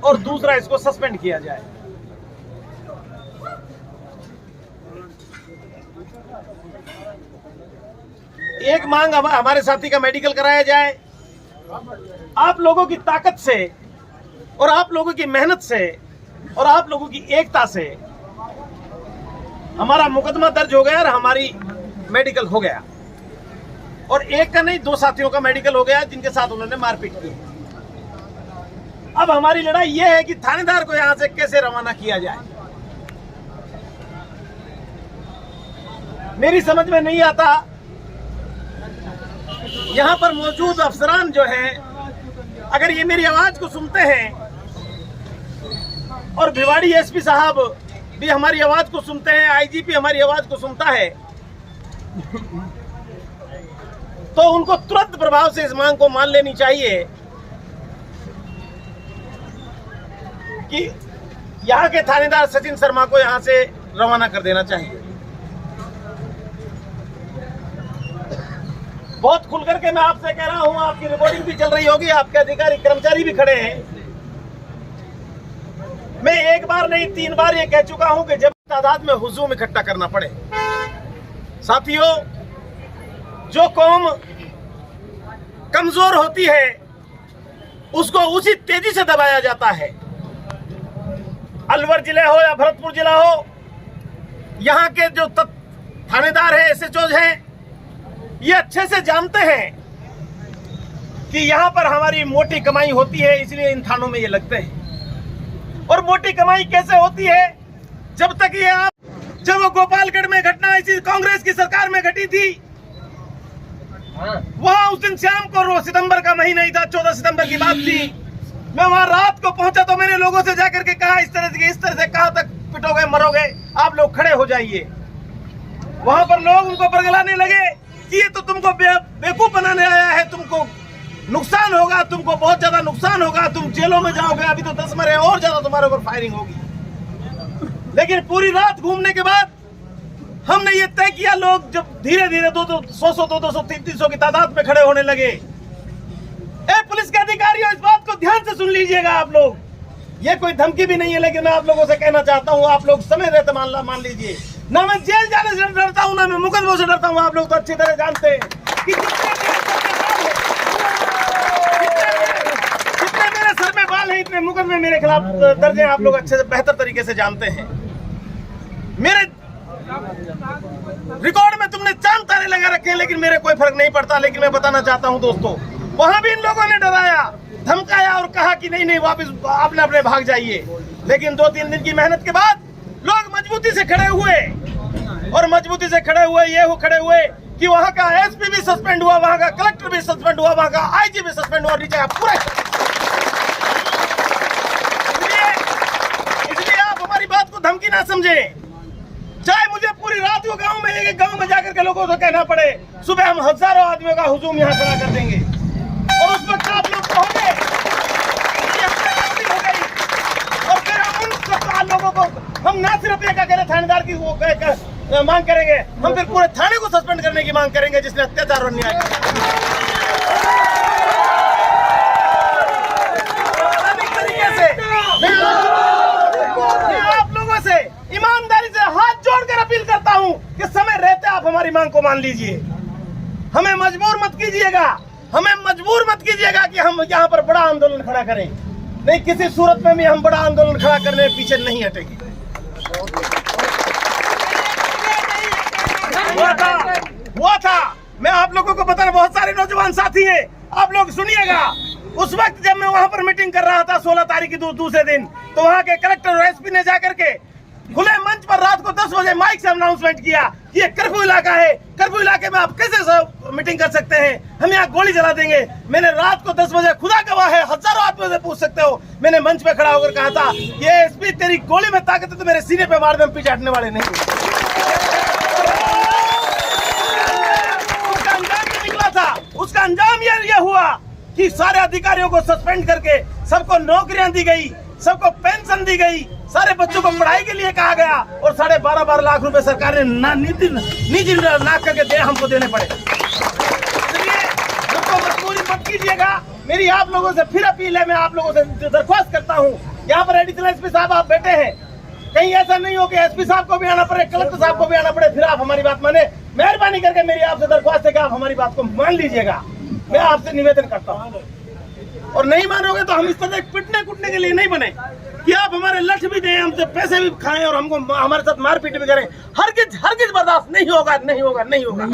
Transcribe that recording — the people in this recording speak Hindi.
और दूसरा इसको सस्पेंड किया जाए। एक मांग हमारे साथी का मेडिकल कराया जाए। आप लोगों की ताकत से और आप लोगों की मेहनत से और आप लोगों की एकता से हमारा मुकदमा दर्ज हो गया और हमारी मेडिकल हो गया, और एक का नहीं 2 साथियों का मेडिकल हो गया जिनके साथ उन्होंने मारपीट की। अब हमारी लड़ाई यह है कि थानेदार को यहां से कैसे रवाना किया जाए। मेरी समझ में नहीं आता, यहां पर मौजूद अफसरान जो हैं, अगर ये मेरी आवाज को सुनते हैं और भिवाड़ी एसपी साहब भी हमारी आवाज को सुनते हैं, आईजीपी हमारी आवाज को सुनता है, तो उनको तुरंत प्रभाव से इस मांग को मान लेनी चाहिए कि यहां के थानेदार सचिन शर्मा को यहां से रवाना कर देना चाहिए। बहुत खुल करके मैं आपसे कह रहा हूं, आपकी रिपोर्टिंग भी चल रही होगी, आपके अधिकारी कर्मचारी भी खड़े हैं। मैं एक बार नहीं 3 बार ये कह चुका हूं कि जब तादाद में हुजूम इकट्ठा करना पड़े, साथियों, जो कौम कमजोर होती है उसको उसी तेजी से दबाया जाता है। अलवर जिला हो या भरतपुर जिला हो, यहां के जो थानेदार हैं, एसएचओज हैं, ये अच्छे से जानते हैं कि यहां पर हमारी मोटी कमाई होती है, इसलिए इन थानों में ये लगते हैं। और मोटी कमाई कैसे होती है? जब तक ये जब वो गोपालगढ़ में घटना इसी कांग्रेस की सरकार में घटी थी, वहां उस दिन शाम को सितंबर का महीना ही था, 14 सितंबर की बात थी। मैं वहां रात को पहुंचा तो मैंने लोगों से जाकर के कहा, इस तरह से कहां तक पिटोगे मरोगे, आप लोग खड़े हो जाइए। वहां पर लोग उनको बरगलाने लगे कि ये तो तुमको बेवकूफ बनाने आया है, तुमको नुकसान होगा, तुमको बहुत ज्यादा नुकसान होगा, तुम जेलों में जाओगे, अभी तो 10 मरे और ज्यादा तुम्हारे ऊपर फायरिंग होगी। लेकिन पूरी रात घूमने के बाद हमने ये तय किया, लोग जब धीरे धीरे 100, 200, 300 की तादाद में खड़े होने लगे। पुलिस के अधिकारियों, इस बात को ध्यान से सुन लीजिएगा आप लोग, ये कोई धमकी भी नहीं है, लेकिन मैं आप लोगों से कहना चाहता हूं, आप लोग समय रहते मान लीजिए, ना मैं जेल जाने से डरता हूं, ना मैं मुकदमों से डरता हूं। आप लोग तो अच्छी तरह जानते हैं कि जितने मेरे सर में बाल हैं, इतने मुकदमे मेरे खिलाफ दर्ज हैं। आप लोग अच्छे से बेहतर तरीके से जानते हैं। मेरे रिकॉर्ड में तुमने चांद तारे लगा रखे हैं, लेकिन मेरे कोई फर्क नहीं पड़ता। लेकिन मैं बताना चाहता हूं दोस्तों, वहां भी इन लोगों ने डराया, धमकाया और कहा कि नहीं वापस आपने अपने भाग जाइए। लेकिन 2-3 दिन की मेहनत के बाद लोग मजबूती से खड़े हुए, और मजबूती से खड़े हुए कि वहां का एसपी भी सस्पेंड हुआ, वहां का कलेक्टर भी सस्पेंड हुआ, वहां का आईजी भी सस्पेंड हुआ, नीचे पूरे। इसलिए आप हमारी बात को धमकी ना समझें। चाहे मुझे पूरी रात को गांव में एक गांव में जाकर के लोगों से कहना पड़े, सुबह हम हजारों आदमियों का हुजूम यहाँ खड़ा कर देंगे, और उस वक्त आप लोग कहोगे हो गई। और फिर हम उन लोगों को, हम ना सिर्फ एक अकेले थानेदार की वो मांग करेंगे, हम फिर पूरे थाने को सस्पेंड करने की मांग करेंगे जिसने अत्याचार और अन्याय किया। तरीके से मैं आप लोगों से ईमानदारी से हाथ जोड़कर अपील करता हूं कि समय रहते आप हमारी मांग को मान लीजिए। हमें मजबूर मत कीजिएगा कि हम यहाँ पर बड़ा आंदोलन खड़ा करें। नहीं, किसी सूरत में भी हम बड़ा आंदोलन खड़ा करने में पीछे नहीं हटेंगे। हुआ था मैं आप लोगों को बता रहा, बहुत सारे नौजवान साथी हैं, आप लोग सुनिएगा। उस वक्त जब मैं वहां पर मीटिंग कर रहा था 16 तारीख की दूसरे दिन, तो वहां के कलेक्टर और एसपी ने जाकर के खुले मंच पर रात को 10 बजे माइक से अनाउंसमेंट किया कि ये कर्फ्यू इलाका है, कर्फ्यू इलाके में आप कैसे मीटिंग कर सकते हैं, हम यहाँ गोली जला देंगे। मैंने रात को 10 बजे, खुदा गवाह है, हजारों आदमियों से पूछ सकते हो, मैंने मंच पे खड़ा होकर कहा था, ये एसपी तेरी गोली में ताकत है तो मेरे सीने पे मार दे, हम पीछे हटने वाले नहीं। उसका अंजाम ये निकला था, उसका अंजाम ये हुआ कि सारे अधिकारियों को सस्पेंड करके सबको नौकरियां दी गई, सबको पेंशन दी गई, सारे बच्चों को पढ़ाई के लिए कहा गया, और 12.5 लाख रुपए सरकार ने निजी नाक करके हमको देने पड़े। इसलिए हमको मजबूरी मत कीजिएगा। मेरी आप लोगों से फिर अपील है, मैं आप लोगों से दरख्वास्त करता चाहता हूँ, यहाँ पर एडिशनल एसपी साहब आप बैठे हैं, कहीं ऐसा नहीं हो कि एसपी साहब को भी आना पड़े, कलेक्टर साहब को भी आना पड़े, फिर आप हमारी बात माने। मेहरबानी करके मेरी आपसे दरख्वास्त है कि आप हमारी बात को मान लीजिएगा, मैं आपसे निवेदन करता हूँ। और नहीं मानोगे तो हम इस तरह पिटने कुटने के लिए नहीं बने कि आप हमारे लठ भी दें, हमसे पैसे भी खाएं और हमको हमारे साथ मारपीट भी करें। हरगिज बर्दाश्त नहीं होगा, नहीं होगा, नहीं होगा।